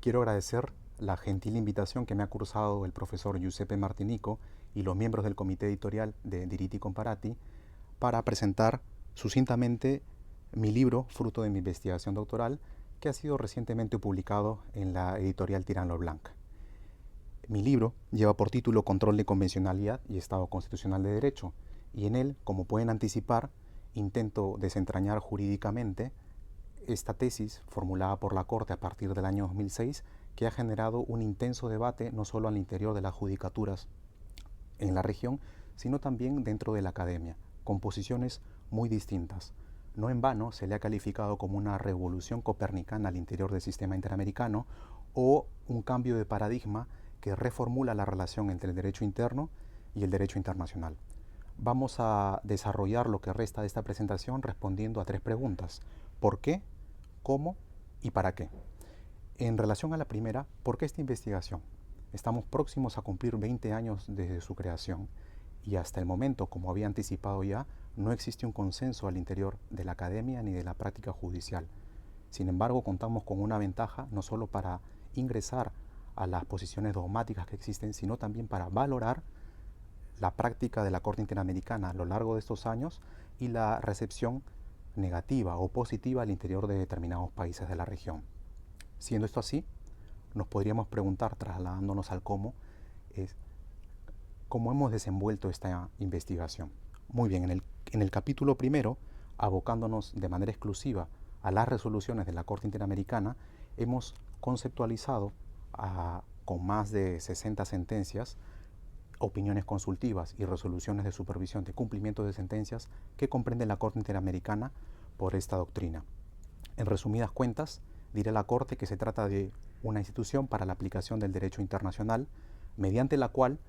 Quiero agradecer la gentil invitación que me ha cursado el profesor Giuseppe Martinico y los miembros del comité editorial de Diritti Comparati para presentar sucintamente mi libro, fruto de mi investigación doctoral, que ha sido recientemente publicado en la editorial Tirán lo Blanc. Mi libro lleva por título Control de convencionalidad y Estado constitucional de derecho, y en él, como pueden anticipar, intento desentrañar jurídicamente esta tesis formulada por la Corte a partir del año 2006, que ha generado un intenso debate no solo al interior de las judicaturas en la región, sino también dentro de la academia, con posiciones muy distintas. No en vano se le ha calificado como una revolución copernicana al interior del sistema interamericano o un cambio de paradigma que reformula la relación entre el derecho interno y el derecho internacional. Vamos a desarrollar lo que resta de esta presentación respondiendo a tres preguntas: ¿por qué?, ¿cómo? ¿Y para qué? En relación a la primera, ¿por qué esta investigación? Estamos próximos a cumplir 20 años desde su creación y hasta el momento, como había anticipado ya, no existe un consenso al interior de la academia ni de la práctica judicial. Sin embargo, contamos con una ventaja no solo para ingresar a las posiciones dogmáticas que existen, sino también para valorar la práctica de la Corte Interamericana a lo largo de estos años y la recepción negativa o positiva al interior de determinados países de la región. Siendo esto así, nos podríamos preguntar, trasladándonos al cómo, es cómo hemos desenvuelto esta investigación. Muy bien, en el capítulo primero, abocándonos de manera exclusiva a las resoluciones de la Corte Interamericana, hemos conceptualizado con más de 60 sentencias, opiniones consultivas y resoluciones de supervisión de cumplimiento de sentencias que comprende la Corte Interamericana por esta doctrina. En resumidas cuentas, diré la Corte que se trata de una institución para la aplicación del derecho internacional, mediante la cual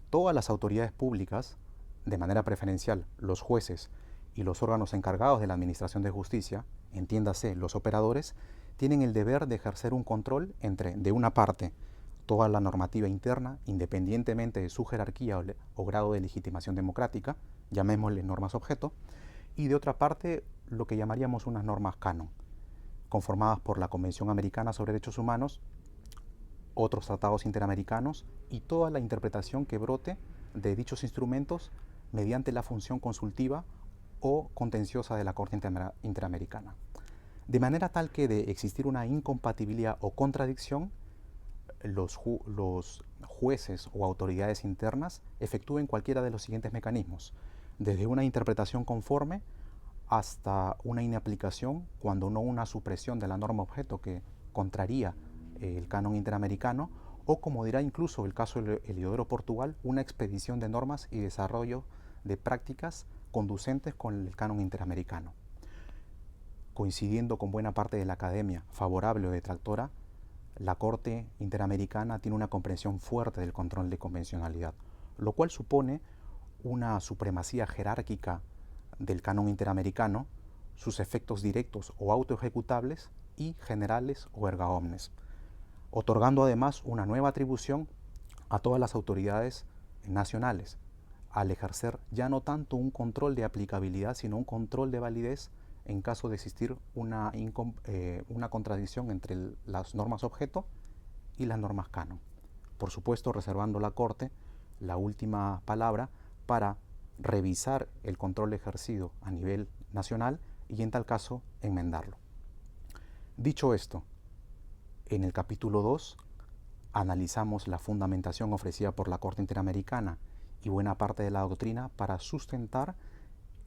todas las autoridades públicas, de manera preferencial los jueces y los órganos encargados de la administración de justicia, entiéndase los operadores, tienen el deber de ejercer un control entre, de una parte, toda la normativa interna, independientemente de su jerarquía o grado de legitimación democrática, llamémosle normas objeto, y de otra parte, lo que llamaríamos unas normas canon, conformadas por la Convención Americana sobre Derechos Humanos, otros tratados interamericanos y toda la interpretación que brote de dichos instrumentos mediante la función consultiva o contenciosa de la Corte Interamericana. De manera tal que de existir una incompatibilidad o contradicción, los jueces o autoridades internas efectúen cualquiera de los siguientes mecanismos, desde una interpretación conforme hasta una inaplicación, cuando no una supresión de la norma objeto que contraría el canon interamericano, o como dirá incluso el caso de Eliodoro Portugal, una expedición de normas y desarrollo de prácticas conducentes con el canon interamericano. Coincidiendo con buena parte de la academia favorable o detractora, la Corte Interamericana tiene una comprensión fuerte del control de convencionalidad, lo cual supone una supremacía jerárquica del canon interamericano, sus efectos directos o autoejecutables y generales o erga omnes, otorgando además una nueva atribución a todas las autoridades nacionales, al ejercer ya no tanto un control de aplicabilidad, sino un control de validez en caso de existir una contradicción entre las normas objeto y las normas canon. Por supuesto, reservando a la Corte la última palabra para revisar el control ejercido a nivel nacional y, en tal caso, enmendarlo. Dicho esto, en el capítulo 2 analizamos la fundamentación ofrecida por la Corte Interamericana y buena parte de la doctrina para sustentar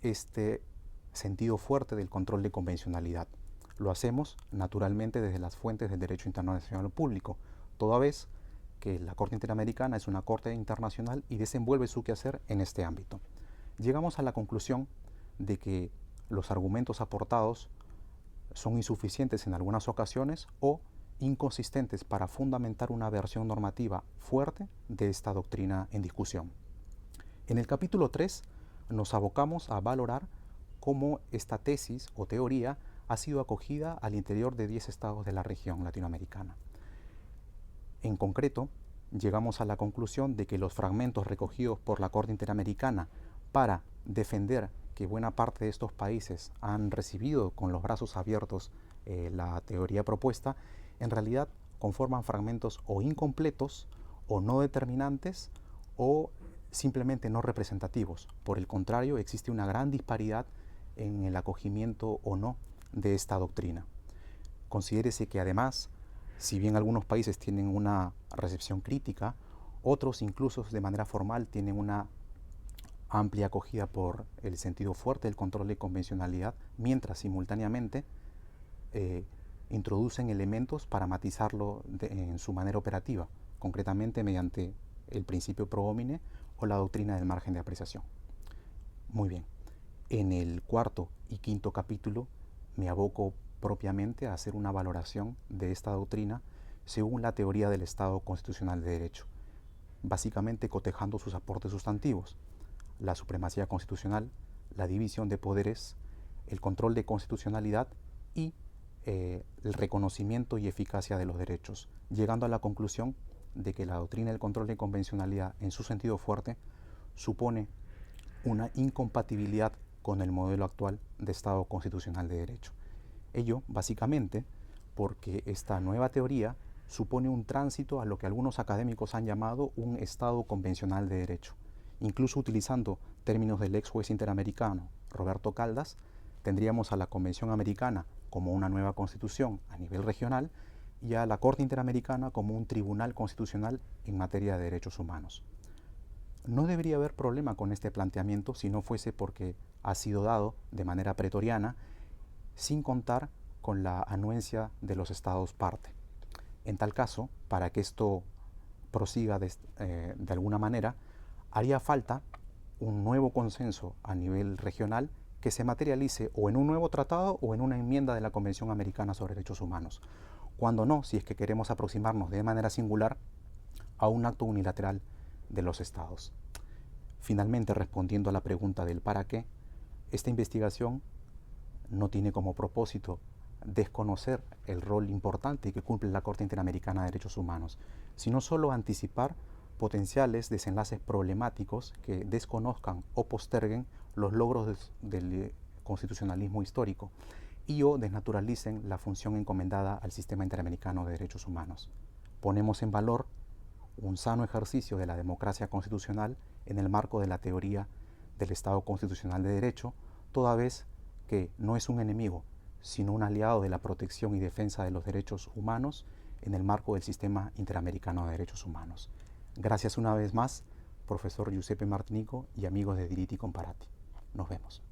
este sentido fuerte del control de convencionalidad. Lo hacemos naturalmente desde las fuentes del derecho internacional público, toda vez que la Corte Interamericana es una corte internacional y desenvuelve su quehacer en este ámbito. Llegamos a la conclusión de que los argumentos aportados son insuficientes en algunas ocasiones o inconsistentes para fundamentar una versión normativa fuerte de esta doctrina en discusión. En el capítulo 3 nos abocamos a valorar cómo esta tesis o teoría ha sido acogida al interior de 10 estados de la región latinoamericana. En concreto, llegamos a la conclusión de que los fragmentos recogidos por la Corte Interamericana para defender que buena parte de estos países han recibido con los brazos abiertos la teoría propuesta, en realidad conforman fragmentos o incompletos o no determinantes o simplemente no representativos. Por el contrario, existe una gran disparidad en el acogimiento o no de esta doctrina. Considérese que además, si bien algunos países tienen una recepción crítica, otros incluso de manera formal tienen una amplia acogida por el sentido fuerte del control de convencionalidad, mientras simultáneamente introducen elementos para matizarlo en su manera operativa, concretamente mediante el principio pro homine o la doctrina del margen de apreciación. Muy bien, en el cuarto y quinto capítulo me aboco propiamente a hacer una valoración de esta doctrina según la teoría del Estado constitucional de derecho, básicamente cotejando sus aportes sustantivos: la supremacía constitucional, la división de poderes, el control de constitucionalidad y el reconocimiento y eficacia de los derechos, llegando a la conclusión de que la doctrina del control de convencionalidad en su sentido fuerte supone una incompatibilidad con el modelo actual de Estado constitucional de derecho. Ello básicamente porque esta nueva teoría supone un tránsito a lo que algunos académicos han llamado un Estado convencional de derecho. Incluso utilizando términos del ex juez interamericano Roberto Caldas, tendríamos a la Convención Americana como una nueva constitución a nivel regional y a la Corte Interamericana como un tribunal constitucional en materia de derechos humanos. No debería haber problema con este planteamiento si no fuese porque ha sido dado de manera pretoriana sin contar con la anuencia de los estados parte. En tal caso, para que esto prosiga de alguna manera, haría falta un nuevo consenso a nivel regional que se materialice o en un nuevo tratado o en una enmienda de la Convención Americana sobre Derechos Humanos. Cuando no, si es que queremos aproximarnos de manera singular a un acto unilateral de los estados. Finalmente, respondiendo a la pregunta del para qué, esta investigación no tiene como propósito desconocer el rol importante que cumple la Corte Interamericana de Derechos Humanos, sino solo anticipar potenciales desenlaces problemáticos que desconozcan o posterguen los logros del constitucionalismo histórico y o desnaturalicen la función encomendada al sistema interamericano de derechos humanos. Ponemos en valor un sano ejercicio de la democracia constitucional en el marco de la teoría del Estado constitucional de derecho, toda vez que no es un enemigo, sino un aliado de la protección y defensa de los derechos humanos en el marco del sistema interamericano de derechos humanos. Gracias una vez más, profesor Giuseppe Martinico y amigos de Diritti Comparati. Nos vemos.